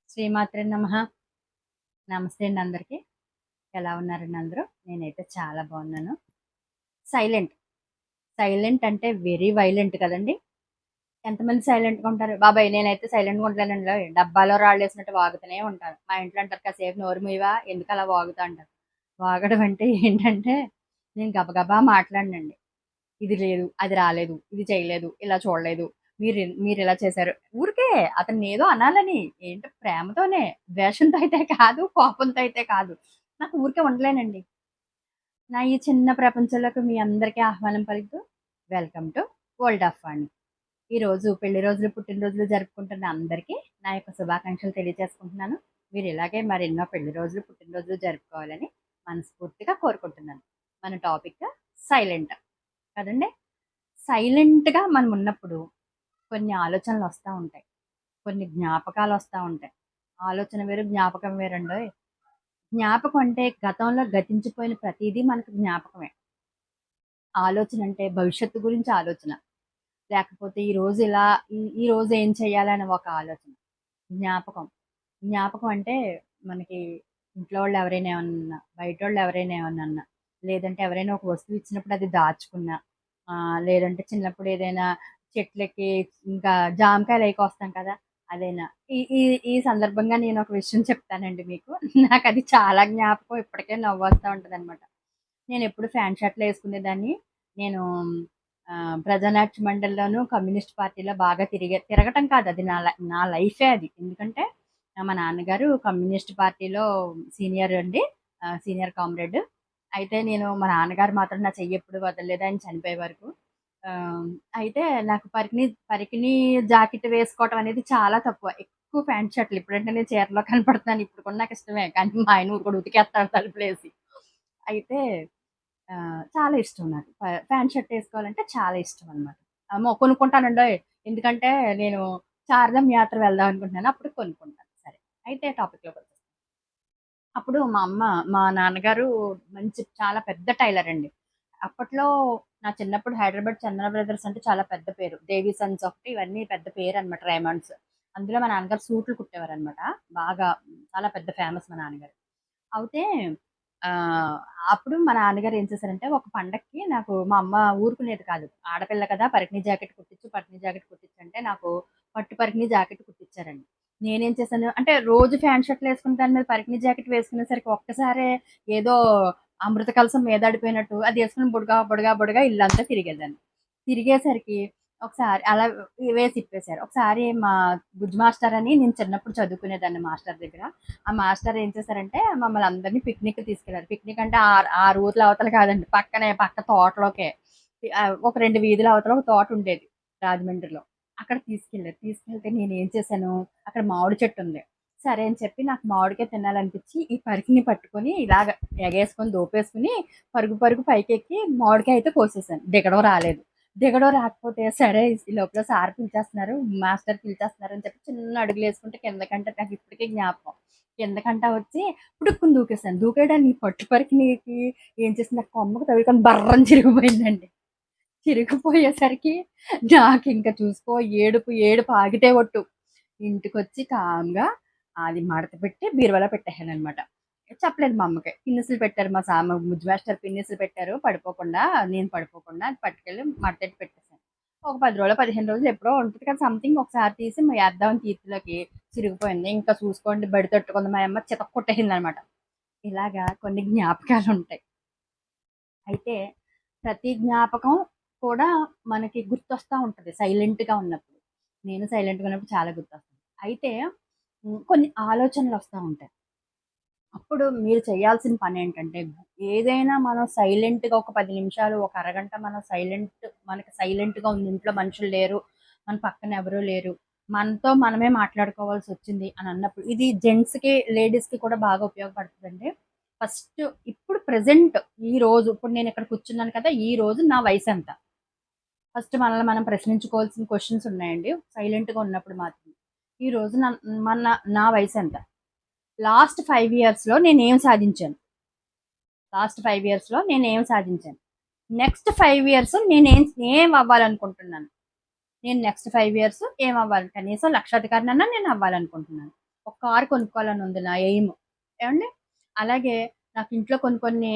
శ్రీమాత్రే నమః. నమస్తే అండి అందరికీ. ఎలా ఉన్నారండి అందరూ? నేనైతే చాలా బాగున్నాను. సైలెంట్. సైలెంట్ అంటే వెరీ వైలెంట్ కదండి. ఎంతమంది సైలెంట్గా ఉంటారు? బాబాయ్ నేనైతే సైలెంట్గా ఉండలేనండి. డబ్బాలో రాళ్ళేసినట్టు వాగుతూనే ఉంటాను. మా ఇంట్లో అంటారు, కాసేపు నోరు మూయవా, ఎందుకు అలా వాగుతా అంటారు. వాగడం అంటే ఏంటంటే నేను గబగబా మాట్లాడనండి. ఇది లేదు, అది రాలేదు, ఇది చేయలేదు, ఇలా చూడలేదు, మీరు ఇలా చేశారు, ఊరికే అతన్ని ఏదో అనాలని. ఏంటి, ప్రేమతోనే, ద్వేషంతో అయితే కాదు, కోపంతో అయితే కాదు. నాకు ఊరికే ఉండలేనండి. నా ఈ చిన్న ప్రపంచంలోకి మీ అందరికీ ఆహ్వానం పలుకుతూ వెల్కమ్ టు వరల్డ్ ఆఫ్ వాణి. ఈరోజు పెళ్లి రోజులు, పుట్టినరోజులు జరుపుకుంటున్న అందరికీ నా యొక్క శుభాకాంక్షలు తెలియజేసుకుంటున్నాను. మీరు ఇలాగే మరెన్నో పెళ్లి రోజులు, పుట్టినరోజులు జరుపుకోవాలని మనస్ఫూర్తిగా కోరుకుంటున్నాను. మన టాపిక్ సైలెంట్ కదండి. సైలెంట్‌గా మనం ఉన్నప్పుడు కొన్ని ఆలోచనలు వస్తా ఉంటాయి. కొన్ని జ్ఞాపకాలు వస్తా ఉంటాయి. ఆలోచన వేరు, జ్ఞాపకం వేరండోయ్! జ్ఞాపకం అంటే గతంలో గతించిపోయిన ప్రతీదీ మనకు జ్ఞాపకమే. ఆలోచన అంటే భవిష్యత్తు గురించి ఆలోచన. లేకపోతే ఈరోజు ఇలా ఈరోజు ఏం చేయాలని ఒక ఆలోచన. జ్ఞాపకం. జ్ఞాపకం అంటే మనకి ఇంట్లో వాళ్ళు ఎవరైనా ఏమన్నా, బయటోళ్ళు ఎవరైనా ఏమన్నా అన్నా, లేదంటే ఎవరైనా ఒక వస్తువు ఇచ్చినప్పుడు అది దాచుకున్నా, లేదంటే చిన్నప్పుడు ఏదైనా చెట్లకి ఇంకా జామకాయలు అయి కోస్తాం కదా! అదైనా. ఈ ఈ ఈ సందర్భంగా నేను ఒక విషయం చెప్తానండి మీకు. నాకది చాలా జ్ఞాపకం, ఇప్పటికే నవ్వొస్తా ఉంటదనమాట. నేనెప్పుడు ప్యాంట్ షర్ట్‌లు యేసుకునేదాన్ని. నేను ప్రజానాట్య మండలిలోను, కమ్యూనిస్ట్ పార్టీలో బాగా తిరగటం కాదు, అది నా లైఫే అది. ఎందుకంటే మా నాన్నగారు కమ్యూనిస్ట్ పార్టీలో సీనియర్ అండి. Senior comrade. అయితే నేను మా నాన్నగారు మాత్రం నా చెయ్యి ఎప్పుడు వదలలేదు ఆయన చనిపోయే వరకు. ఆహ్, అయితే నాకు పరికిణి జాకెట్ వేసుకోవటం అనేది చాలా తక్కువ. ఎక్కువ ప్యాంట్ షర్ట్‌లు. ఇప్పుడంటే నేను చీరలో కనపడుతున్నాను. ఇప్పుడు కూడా నాకిష్టమే. కానీ మా ఆయన ఊరుకోడు, ఉతికేస్తాడు తలుపులేసి. అయితే చాలా ఇష్టం నాకు. ప్యాంట్ షర్ట్ ఏసుకోవాలంటే చాలా ఇష్టం అనమాట. అమ్మో! కొనుక్కుంటానండోయ్! ఎందుకంటే నేను చార్ధామ్ యాత్ర వెళ్దాం అనుకుంటున్నాను. అప్పుడు కొనుక్కుంటాను. సరే. అయితే టాపిక్‌లోకొచ్చేద్దాం. అప్పుడు మా నాన్నగారు చాలా పెద్ద టైలర్ అండి. అప్పట్లో నా చిన్నప్పుడు హైదరాబాద్ చందన బ్రదర్స్ అంటే చాలా పెద్ద పేరు. దేవి సన్స్ ఒకటి, ఇవన్నీ పెద్ద పేరనమాట, రేమండ్స్. అందులో మా నాన్నగారు సూట్లు కుట్టేవారనమాట. బాగా చాలా పెద్ద ఫేమస్ మా నాన్నగారు. అయితే ఆహ్, అప్పుడు మా నాన్నగారు ఏం చేశారంటే, ఒక పండక్కి నాకు మా అమ్మ ఊరుకునేది కాదు. ఆడపిల్ల కదా! పరికిణి జాకెట్ కుట్టించు, పట్టిని జాకెట్ కుట్టించు అంటే నాకు పట్టు పరికిణి జాకెట్ కుట్టించారండి. నేనేం చేశాను అంటే, రోజు ప్యాంట్ షర్ట్‌లు ఏసుకుని దాని మీద పరికిణి జాకెట్ వేసుకునేసరికి ఒక్కసారే ఏదో అమృత కలశం మీదాడిపోయినట్టు అది ఏసుకొని బుడగా, బుడగా, బుడగా ఇల్లంతా తిరిగేదాన్ని. తిరిగేసరికి ఒకసారి అలా వేసి ఇప్పేశారు. ఒకసారి మా బుజ్జి మాస్టర్ అని, నేను చిన్నప్పుడు చదువుకునేదాన్ని మాస్టర్ దగ్గర. ఆ మాస్టర్ ఏం చేశారంటే మమ్మల్ని అందరినీ పిక్నిక్ తీసుకెళ్లారు. పిక్నిక్ అంటే ఆరు ఊర్ల అవతల కాదండి, పక్క తోటలోకే. ఒక 2 వీధుల అవతల ఒక తోట ఉండేది రాజమండ్రిలో. అక్కడ తీసుకెళ్లారు. తీసుకెళ్తే నేనేం చేశాను, అక్కడ మామిడి చెట్టు ఉంది. సరే అని చెప్పి నాకు మామిడికాయ తినాలనిపించి ఈ పరికిని పట్టుకొని ఇలాగ ఎగేసుకొని దోపేసుకొని పరుగు పరుగు పైకెక్కి మామిడికాయ అయితే కోసేసాను. దిగడం రాలేదు. దిగడం రాకపోతే సరే ఈ లోపల సార్ పిలిచేస్తున్నారు, మాస్టర్ పిలిచేస్తున్నారు అని చెప్పి చిన్న అడుగులేసుకుంటే కిందకంట, నాకు ఇప్పటికీ జ్ఞాపకం. కిందకంట వచ్చి పుడుక్కుని దూకేసాను. దూకేయడానికి పట్టు పరికిణీకి ఏం చేసింది, ఆ కొమ్మకి తగులుకొని బర్రని చిరిగిపోయిందండి. చిరిగిపోయేసరికి నాకింక చూసుకో ఏడుపు, ఏడుపు ఆగితే ఒట్టు. ఇంటికొచ్చి కామ్‌గా అది మడత పెట్టి బీరువాలో పెట్టేసాననమాట. చెప్పలేదు మా అమ్మకి. పిన్నిసులు పెట్టారు, మా ముజ్జు మాస్టర్ పిన్నిసులు పెట్టారు పడిపోకుండా, నేను పడిపోకుండా అది పట్టుకెళ్ళి మడతెట్టి పెట్టేసాను. ఒక 10 రోజులో, 15 రోజులు ఎప్పుడో ఉంటది కదా సంథింగ్, ఒకసారి తీసి ఏద్దామని తీర్థలోకి చిరిగిపోయింది. ఇంకా చూసుకోండి బడి తట్టుకుంది మా యమ్మ, చితక్కొట్టేసిందనమాట. ఇలాగా కొన్ని జ్ఞాపకాలుంటాయి. అయితే ప్రతి జ్ఞాపకం కూడా మనకి గుర్తొస్తా ఉంటది సైలెంట్‌గా ఉన్నప్పుడు. నేను సైలెంట్‌గా ఉన్నప్పుడు చాలా గుర్తొస్తుంది. అయితే కొన్ని ఆలోచనలొస్తా ఉంటాయి. అప్పుడు మీరు చేయాల్సిన పనేంటంటే, ఏదైనా మనం సైలెంట్‌గా ఒక 10 నిమిషాలు, ఒక అరగంట మనం మనకి సైలెంట్‌గా ఉంది. ఇంట్లో మనుషులు లేరు, మన పక్కన ఎవరు లేరు, మనతో మనమే మాట్లాడుకోవాల్సొచ్చింది అని అన్నప్పుడు, ఇది జెంట్స్‌కి, లేడీస్‌కి కూడా బాగా ఉపయోగపడుతదండి. ఫస్ట్ ఇప్పుడు ప్రెజెంట్ ఇప్పుడు నేనిక్కడ కూర్చున్నాను కదా! ఈ రోజు నా వయసెంత? ఫస్ట్ మనల్ని మనం ప్రశ్నించుకోవాల్సిన క్వెషన్స్ ఉన్నాయండి, సైలెంట్‌గా ఉన్నప్పుడు మాత్రం. ఈ రోజు నా వయసెంత? లాస్ట్ 5 ఇయర్స్‌లో నేనేం సాధించాను? లాస్ట్ 5 ఇయర్స్‌లో నేనేం సాధించాను? నెక్స్ట్ 5 ఇయర్స్ నేనేం ఏం అవ్వాలనుకుంటున్నాను, నేను నెక్స్ట్ 5 ఇయర్స్ ఏం అవ్వాలి, కనీసం లక్షాధికారినన్నా నేను అవ్వాలనుకుంటున్నాను. ఒక కారు కొనుక్కోవాలని ఉంది నా ఎయిమ్. ఏమండి? అలాగే నాకు ఇంట్లో కొన్ని కొన్ని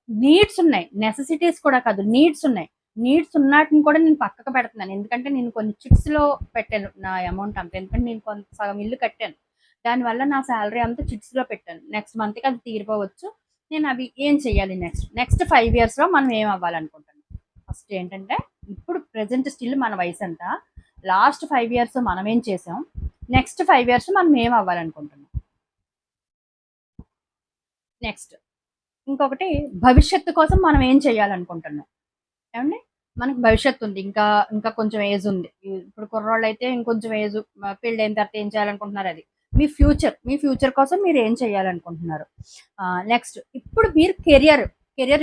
నీడ్స్ ఉన్నాయి. నెసెసిటీస్ కూడా కాదు, నీడ్స్ ఉన్నాయి. నీడ్స్ ఉన్నాటిని కూడా నేను పక్కకు పెడుతున్నాను. ఎందుకంటే నేను కొన్ని చిట్స్‌లో పెట్టాను నా అమౌంట్ అంతా. ఎందుకంటే నేను కొంత సగం ఇల్లు కట్టాను. దానివల్ల నా సాలరీ అంతా చిట్స్‌లో పెట్టాను. నెక్స్ట్ మంత్‌కి అది తీరిపోవచ్చు. నేను అవి ఏం చేయాలి నెక్స్ట్? నెక్స్ట్ 5 ఇయర్స్‌లో మనం ఏం అవ్వాలనుకుంటున్నాం? ఫస్ట్ ఏంటంటే, ఇప్పుడు ప్రెజెంట్ స్టిల్ మన వయసెంత? లాస్ట్ 5 ఇయర్స్ మనం ఏం చేసాం? నెక్స్ట్ 5 ఇయర్స్ మనం ఏం అవ్వాలనుకుంటున్నాం? నెక్స్ట్ ఇంకొకటి, భవిష్యత్తు కోసం మనం ఏం చేయాలనుకుంటున్నాం? ఏమండి? మనకి భవిష్యత్తు ఉంది. ఇంకా ఇంకా కొంచెం ఏజ్ ఉంది. ఇప్పుడు కుర్రోళ్ళైతే ఇంకొంచెం ఏజ్, పెళ్ళైన తర్వాత ఏం చేయాలనుకుంటున్నారు అది. మీ ఫ్యూచర్ కోసం మీరు ఏం చేయాలనుకుంటున్నారు? నెక్స్ట్ ఇప్పుడు మీరు కెరియర్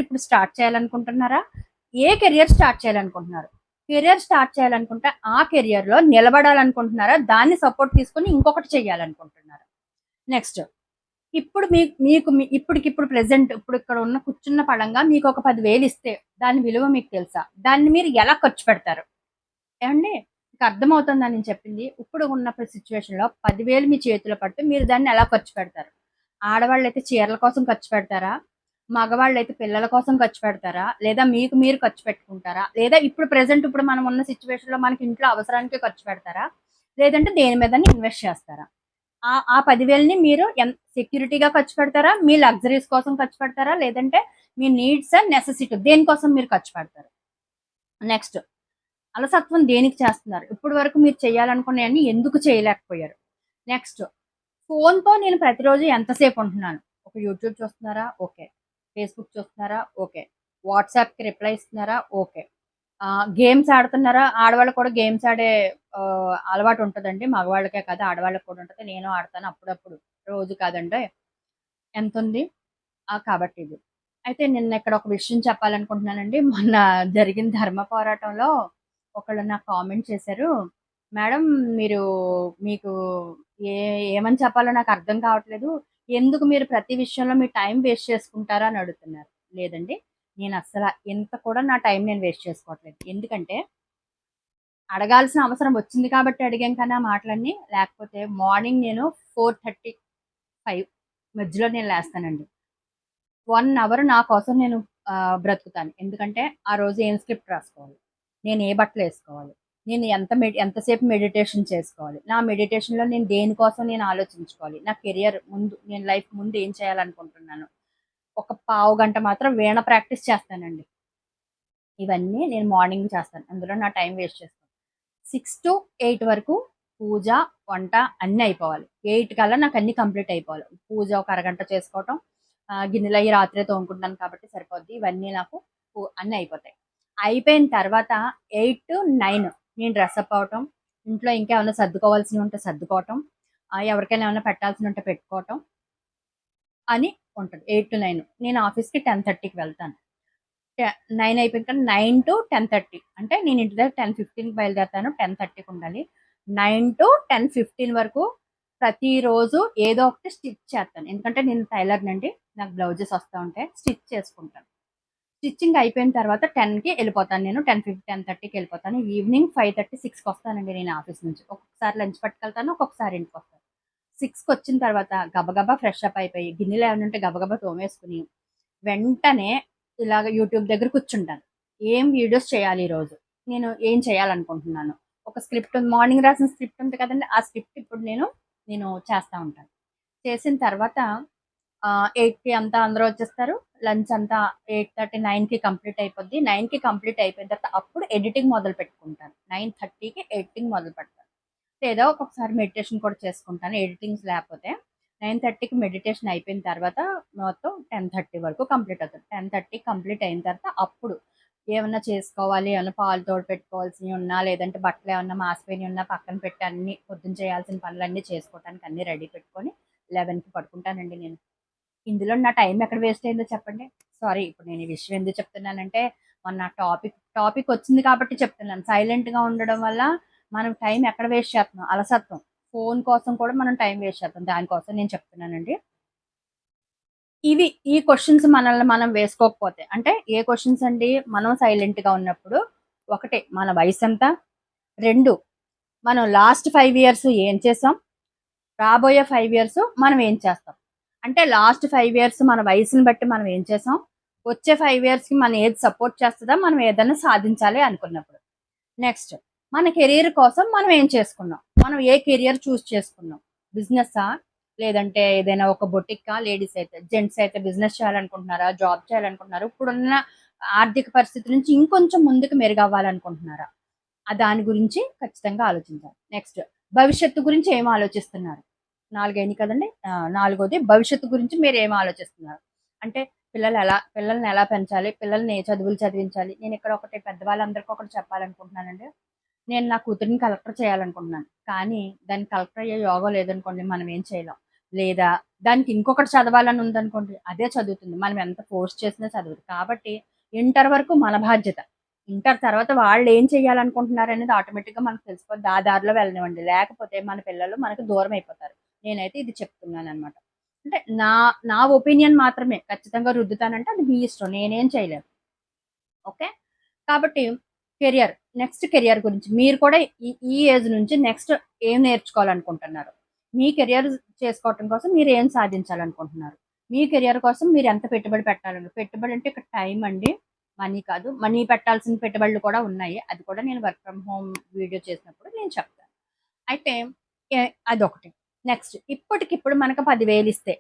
ఇప్పుడు స్టార్ట్ చేయాలనుకుంటున్నారా? ఏ కెరియర్ స్టార్ట్ చేయాలనుకుంటున్నారు? కెరియర్ స్టార్ట్ చేయాలనుకుంటే ఆ కెరియర్‌లో నిలబడాలనుకుంటున్నారా? దాన్ని సపోర్ట్ తీసుకొని ఇంకొకటి చేయాలనుకుంటున్నారా? నెక్స్ట్ ఇప్పుడు ఇప్పటికిప్పుడు ప్రెజెంట్ ఇప్పుడు ఇక్కడ ఉన్న కూర్చున్న పళంగా మీకు ఒక 10,000 ఇస్తే దాని విలువ మీకు తెలుసా? దాన్ని మీరు ఎలా ఖర్చు పెడతారు? ఏవండి? మీకు అర్థమవుతుందా నేను చెప్పింది? ఇప్పుడు ఉన్న సిట్యుయేషన్‌లో 10,000 మీ చేతిలో పడితే మీరు దాన్ని ఎలా ఖర్చు పెడతారు? ఆడవాళ్ళైతే చీరల కోసం ఖర్చు పెడతారా? మగవాళ్ళైతే పిల్లల కోసం ఖర్చు పెడతారా? లేదా మీకు మీరు ఖర్చు పెట్టుకుంటారా? లేదా ఇప్పుడు ప్రెజెంట్ ఇప్పుడు మనం ఉన్న సిట్యుయేషన్‌లో మనకి ఇంట్లో అవసరానికే ఖర్చు పెడతారా? లేదంటే దేని మీదన్నా ఇన్వెస్ట్ చేస్తారా? ఆ 10,000ని మీరు సెక్యూరిటీగా ఖర్చు పెడతారా? మీ లగ్జరీస్ కోసం ఖర్చు పెడతారా? లేదంటే మీ నీడ్స్ అండ్ నెసెసిటీ దేనికోసం మీరు ఖర్చు పెడతారు? నెక్స్ట్ అలసత్వం దేనికి చేస్తున్నారు? ఇప్పటి వరకు మీరు చేయాలనుకున్నయన్నీ ఎందుకు చేయలేకపోయారు? నెక్స్ట్ ఫోన్‌తో నేను ప్రతిరోజు ఎంతసేపు ఉంటున్నాను? ఒక యూట్యూబ్ చూస్తున్నారా? ఓకే. ఫేస్‌బుక్ చూస్తున్నారా? ఓకే. వాట్సాప్‌కి రిప్లై ఇస్తున్నారా? ఓకే. గేమ్స్ ఆడుతున్నారా? ఆడవాళ్ళకి కూడా గేమ్స్ ఆడే అలవాటు ఉంటదండి. మగవాళ్ళకే కాదు, ఆడవాళ్ళకి కూడా ఉంటది. నేను ఆడతాను అప్పుడప్పుడు. రోజు కాదండోయ్! ఎంతుంది? కాబట్టి ఇది. అయితే నిన్న ఇక్కడ ఒక విషయం చెప్పాలనుకుంటున్నానండి. మొన్న జరిగిన ధర్మ పోరాటంలో ఒకళ్ళు నాకు కామెంట్ చేశారు. "మేడం మీరు మీకు ఏ ఏమని చెప్పాలో నాకు అర్థం కావట్లేదు. ఎందుకు మీరు ప్రతి విషయంలో మీ టైం వేస్ట్ చేసుకుంటారా?" అని అడుగుతున్నారు. లేదండి. నేను అస్సల ఇంత కూడా నా టైం నేను వేస్ట్ చేసుకోవట్లేదు. ఎందుకంటే అడగాల్సిన అవసరం వచ్చింది కాబట్టి అడిగాను కానీ ఆ మాటలన్నీ. లేకపోతే మార్నింగ్ నేను 4:30, 5 మధ్యలో నేను లేస్తానండి. 1 అవర్ నా కోసం నేను బ్రతుకుతాను. ఎందుకంటే ఆ రోజు ఏం స్క్రిప్ట్ రాసుకోవాలి, నేను ఏ బట్టలేసుకోవాలి, నేను ఎంతసేపు మెడిటేషన్ చేసుకోవాలి, నా మెడిటేషన్‌లో నేను దేనికోసం నేను ఆలోచించుకోవాలి, నా కెరియర్ ముందు నేను లైఫ్ ముందు ఏం చేయాలనుకుంటున్నాను. ఒక పావుగంట మాత్రం వీణ ప్రాక్టీస్ చేస్తానండి. ఇవన్నీ నేను మార్నింగ్ చేస్తాను. అందులో నా టైం వేస్ట్ చేసుకోను. 6-8 వరకు పూజ, వంట అన్నీ అయిపోవాలి. 8 కల్లా నాకన్నీ కంప్లీట్ అయిపోవాలి. పూజ ఒక అరగంట చేసుకోవటం, గిన్నెలయ్యి రాత్రే తోముకుంటున్నాను కాబట్టి సరిపోద్ది. ఇవన్నీ నాకు అన్నీ అయిపోతాయి. అయిపోయిన తర్వాత 8-9 నేను డ్రెసప్ అవ్వటం, ఇంట్లో ఇంకా ఏమన్నా సర్దుకోవాల్సినవి ఉంటే సర్దుకోవటం, ఎవరికైనా ఏమన్నా పెట్టాల్సినవి ఉంటే పెట్టుకోవటం అని ఉంటది. 8-9 నేను ఆఫీస్‌కి 10:30కి వెళ్తాను. టె 9 అయిపోయిన 9-10:30 అంటే నేను ఇంటి దగ్గర 10:15కి బయలుదేరతాను. 10:30కి ఉండాలి. 9-10:15 వరకు ప్రతిరోజు ఏదో ఒకటి స్టిచ్ చేస్తాను. ఎందుకంటే నేను టైలర్‌నండి. నాకు బ్లౌజెస్ వస్తా ఉంటాయి. స్టిచ్ చేసుకుంటాను. స్టిచ్చింగ్ అయిపోయిన తర్వాత 10కి ఎళ్ళిపోతాను నేను. 10:30కి ఎళ్ళిపోతాను. ఈవినింగ్ 5:30, 6కి వస్తానండి నేను ఆఫీస్ నుంచి. ఒక్కొక్కసారి లంచ్ పట్టుకెళ్తాను. ఒక్కొక్కసారి ఇంటికొస్తాను. 6కొచ్చిన తర్వాత గబగబా ఫ్రెష్ అప్ అయిపోయి, గిన్నెలేమన్నా ఉంటే గబగబా తోమేసుకొని, వెంటనే ఇలాగ యూట్యూబ్ దగ్గర కూర్చుంటాను. ఏం వీడియోస్ చేయాలి ఈరోజు? నేను ఏం చేయాలనుకుంటున్నాను? ఒక స్క్రిప్ట్ మార్నింగ్ రాసిన స్క్రిప్ట్ ఉంది కదండీ! ఆ స్క్రిప్ట్ ఇప్పుడు నేను చేస్తా ఉంటాను. చేసిన తర్వాత 8కి అంతా అందరూ వచ్చేస్తారు. లంచ్ అంతా 8:30, 9కి కంప్లీట్ అయిపోద్ది. 9కి కంప్లీట్ అయిపోయిన తర్వాత అప్పుడు ఎడిటింగ్ మొదలుపెట్టుకుంటాను. 9:30కి ఎడిటింగ్ మొదలుపెడతాను. లేదా ఒక్కొక్కసారి మెడిటేషన్ కూడా చేసుకుంటాను ఎడిటింగ్స్ లేకపోతే. 9:30కి మెడిటేషన్ అయిపోయిన తర్వాత మొత్తం 10:30 వరకు కంప్లీట్ అవుతది. 10:30 కంప్లీట్ అయిన తర్వాత అప్పుడు ఏమన్నా చేసుకోవాలి, ఏమన్నా పాలు తోడు పెట్టుకోవాల్సినయి ఉన్నా, లేదంటే బట్టలేమన్నా మాసిపోయినయి ఉన్నా పక్కన పెట్టి అన్నీ పొద్దున చేయాల్సిన పనులన్నీ చేసుకోవటానికి అన్నీ రెడీ పెట్టుకొని 11కి పడుకుంటానండి నేను. ఇందులో నా టైం ఎక్కడ వేస్ట్ అయిందో చెప్పండి? సారీ, ఇప్పుడు నేను ఈ విషయం ఎందుకు చెప్తున్నానంటే, మొన్న టాపిక్ వచ్చింది కాబట్టి చెప్తున్నాను. సైలెంట్‌గా ఉండడం వల్ల మనం టైం ఎక్కడ వేస్ట్ చేస్తున్నాం? అలసత్వం. ఫోను కోసం కూడా మనం టైం వేస్ట్ చేస్తాం. దానికోసం నేను చెప్తున్నానండి. ఇవి ఈ క్వెషన్స్ మనల్ని మనం వేసుకోకపోతే అంటే ఏ క్వెషన్స్ అండి? మనం సైలెంట్‌గా ఉన్నప్పుడు ఒకటి మన వయసెంత? 2 మనం లాస్ట్ 5 ఇయర్స్ ఏం చేసాం? రాబోయే 5 ఇయర్స్ మనం ఏం చేస్తాం? అంటే లాస్ట్ 5 ఇయర్స్ మన వయసుని బట్టి మనం ఏం చేసాం? వచ్చే 5 ఇయర్స్‌కి మన ఏది సపోర్ట్ చేస్తదా? మనం ఏదన్నా సాధించాలి అనుకున్నప్పుడు. నెక్స్ట్ మన కెరియర్ కోసం మనం ఏం చేసుకున్నాం? మనం ఏ కెరియర్ చూజ్ చేసుకున్నాం? బిజినెస్సా? లేదంటే ఏదైనా ఒక బొటిక్కా? లేడీస్ అయితే. జెంట్స్ అయితే బిజినెస్ చేయాలనుకుంటున్నారా? జాబ్ చేయాలనుకుంటున్నారా? ఇప్పుడున్న ఆర్థిక పరిస్థితి నుంచి ఇంకొంచెం ముందుకు మెరుగవ్వాలనుకుంటున్నారా? దాని గురించి ఖచ్చితంగా ఆలోచించాలి. నెక్స్ట్ భవిష్యత్తు గురించి ఏం ఆలోచిస్తున్నారు? 4 అయినాయి కదండీ! నాలుగోది భవిష్యత్తు గురించి మీరేం ఆలోచిస్తున్నారు? అంటే పిల్లల్ని ఎలా పెంచాలి? పిల్లల్ని ఏ చదువులు చదివించాలి? నేనిక్కడ ఒకటి పెద్దవాళ్ళందరికీ ఒకటి చెప్పాలనుకుంటున్నానండి. నేను నా కూతురిని కలెక్టర్ చేయాలనుకుంటున్నాను. కానీ దానికి కలెక్టర్ అయ్యే యోగం లేదనుకోండి మనం ఏం చేయలేం. లేదా దానికి ఇంకొకటి చదవాలని ఉందనుకోండి అదే చదువుతుంది. మనం ఎంత ఫోర్స్ చేసినా చదవదు. కాబట్టి ఇంటర్ వరకు మన బాధ్యత. ఇంటర్ తర్వాత వాళ్ళేం చేయాలనుకుంటున్నారనేది ఆటోమేటిక్‌గా మనకు తెలిసిపోద్ది. ఆ దారిలో వెళ్ళనివ్వండి. లేకపోతే మన పిల్లలు మనకు దూరం అయిపోతారు. నేనైతే ఇది చెప్తున్నాననమాట. అంటే నా నా ఒపీనియన్ మాత్రమే ఖచ్చితంగా రుద్దుతానంటే అది మీ ఇష్టం. నేనేం చేయలేను. ఓకే. కాబట్టి కెరియర్, నెక్స్ట్ కెరియర్ గురించి మీరు కూడా ఈ ఈ ఏజ్ నుంచి నెక్స్ట్ ఏం నేర్చుకోవాలనుకుంటున్నారు? మీ కెరియర్ చేసుకోవటం కోసం మీరు ఏం సాధించాలనుకుంటున్నారు? మీ కెరియర్ కోసం మీరు ఎంత పెట్టుబడి పెట్టుబడి అంటే ఇక్కడ టైం అండి. మనీ కాదు. మనీ పెట్టాల్సిన పెట్టుబడులు కూడా ఉన్నాయి. అది కూడా నేను వర్క్ ఫ్రమ్ హోమ్ వీడియో చేసినప్పుడు నేను చెప్తాను. అయితే ఎ అదొకటి. నెక్స్ట్ ఇప్పటికిప్పుడు మనకు 10,000 ఇస్తే,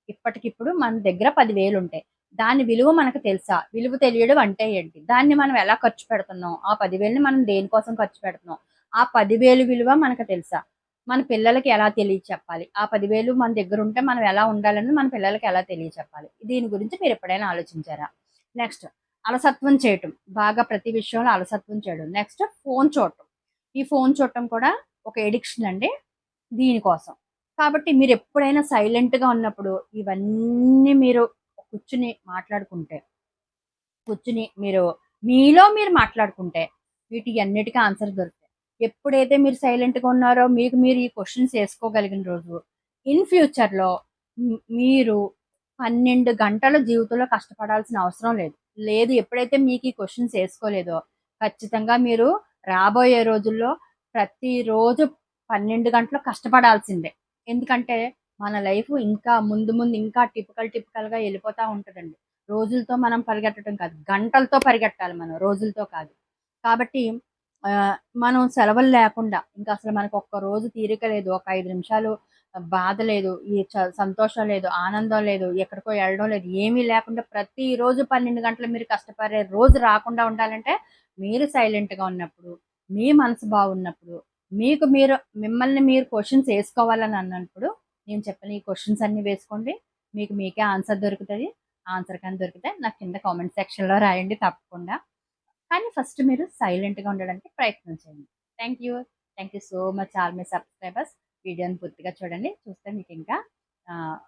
ఇప్పటికిప్పుడు మన దగ్గర 10,000 ఉంటాయి. దాని విలువ మనకు తెలుసా? విలువ తెలియడం అంటే ఏంటి? దాన్ని మనం ఎలా ఖర్చు పెడుతున్నాం? ఆ 10,000ని మనం దేనికోసం ఖర్చు పెడుతున్నాం? ఆ 10,000 విలువ మనకు తెలుసా? మన పిల్లలకి ఎలా తెలియచెప్పాలి? ఆ 10,000 మన దగ్గరుంటే మనం ఎలా ఉండాలని మన పిల్లలకి ఎలా తెలియచెప్పాలి? దీని గురించి మీరెప్పుడైనా ఆలోచించారా? నెక్స్ట్ అలసత్వం చేయటం. బాగా ప్రతి విషయంలో అలసత్వం చేయడం. నెక్స్ట్ ఫోను చూడటం. ఈ ఫోను చూడటం కూడా ఒక ఎడిక్షన్ అండి దీనికోసం. కాబట్టి మీరెప్పుడైనా సైలెంట్‌గా ఉన్నప్పుడు ఇవన్నీ మీరు కూర్చొని మాట్లాడుకుంటే, మీరు మీలో మీరు మాట్లాడుకుంటే వీటియన్నిటికి ఆన్సర్ దొరుకుతాయి. ఎప్పుడైతే మీరు సైలెంట్‌గా ఉన్నారో మీకు మీరు ఈ క్వెషన్స్ ఏసుకోగలిగిన రోజు ఇన్ ఫ్యూచర్‌లో మీరు 12 గంటలు జీవితంలో కష్టపడాల్సిన అవసరం లేదు. లేదు ఎప్పుడైతే మీకు ఈ క్వెషన్స్ ఏసుకోలేదో ఖచ్చితంగా మీరు రాబోయే రోజుల్లో ప్రతిరోజు 12 గంటలు కష్టపడాల్సిందే. ఎందుకంటే మన లైఫ్ ఇంకా ముందు ముందు ఇంకా టిపికల్‌గా ఎళ్ళిపోతా ఉంటదండి. రోజులతో మనం పరిగెట్టడం కాదు. గంటలతో పరిగెట్టాలి మనం. రోజులతో కాదు. కాబట్టి ఆహ్, మనం సెలవులు లేకుండా ఇంకా అసలు మనకు ఒక్క రోజు తీరిక లేదు. ఒక 5 నిమిషాలు బాధ లేదు. ఈ సంతోషం లేదు. ఆనందం లేదు. ఎక్కడికో ఎళ్ళడం లేదు. ఏమీ లేకుండా ప్రతిరోజు 12 గంటలు మీరు కష్టపడే రోజు రాకుండా ఉండాలంటే మీరు సైలెంట్‌గా ఉన్నప్పుడు, మీ మనసు బాగున్నప్పుడు, మీకు మీరు మిమ్మల్ని మీరు క్వెషన్స్ ఏసుకోవాలని అన్నప్పుడు నేను చెప్పిన ఈ క్వెషన్స్ అన్నీ వేసుకోండి. మీకు మీకే ఆన్సర్ దొరుకుతది. ఆన్సర్ కానీ దొరికితే నాకు కింద కామెంట్ సెక్షన్‌లో రాయండి తప్పకుండా. కానీ ఫస్ట్ మీరు సైలెంట్‌గా ఉండడానికి ప్రయత్నం చేయండి. Thank you. Thank you so much all my subscribers. వీడియోని పూర్తిగా చూడండి. చూస్తే మీకింకా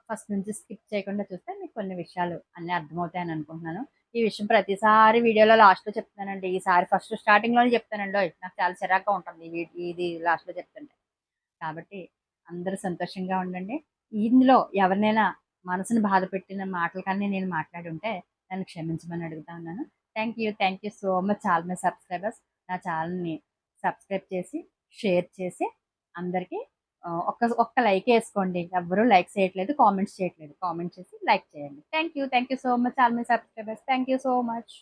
ఫస్ట్ నుంచి స్కిప్ చేయకుండా చూస్తే మీకు కొన్ని విషయాలు అన్నీ అర్థమవుతాయని అనుకుంటున్నాను. ఈ విషయం ప్రతిసారి వీడియోలో లాస్ట్‌లో చెప్తున్నానండి. ఈసారి ఫస్ట్ స్టార్టింగ్‌లోనే చెప్తానండోయ్! నాకు చాలా చిరాకుగా ఉంటుంది. ఇది లాస్ట్‌లో చెప్తుంటే. కాబట్టి అందరూ సంతోషంగా ఉండండి. ఇందులో ఎవరినైనా మనసుని బాధపెట్టిన మాటలు కానీ నేను మాట్లాడుంటే నన్ను క్షమించమని అడుగుతా ఉన్నాను. Thank you so much all my subscribers. నా ఛానెల్‌ని సబ్‌స్క్రైబ్ చేసి, షేర్ చేసి అందరికి ఒక్క లైక్ ఏసుకోండి. ఎవ్వరు లైక్స్ చేయట్లేదు, కామెంట్స్ చేయట్లేదు. కామెంట్ చేసి లైక్ చేయండి. Thank you so much all my subscribers. Thank you so much.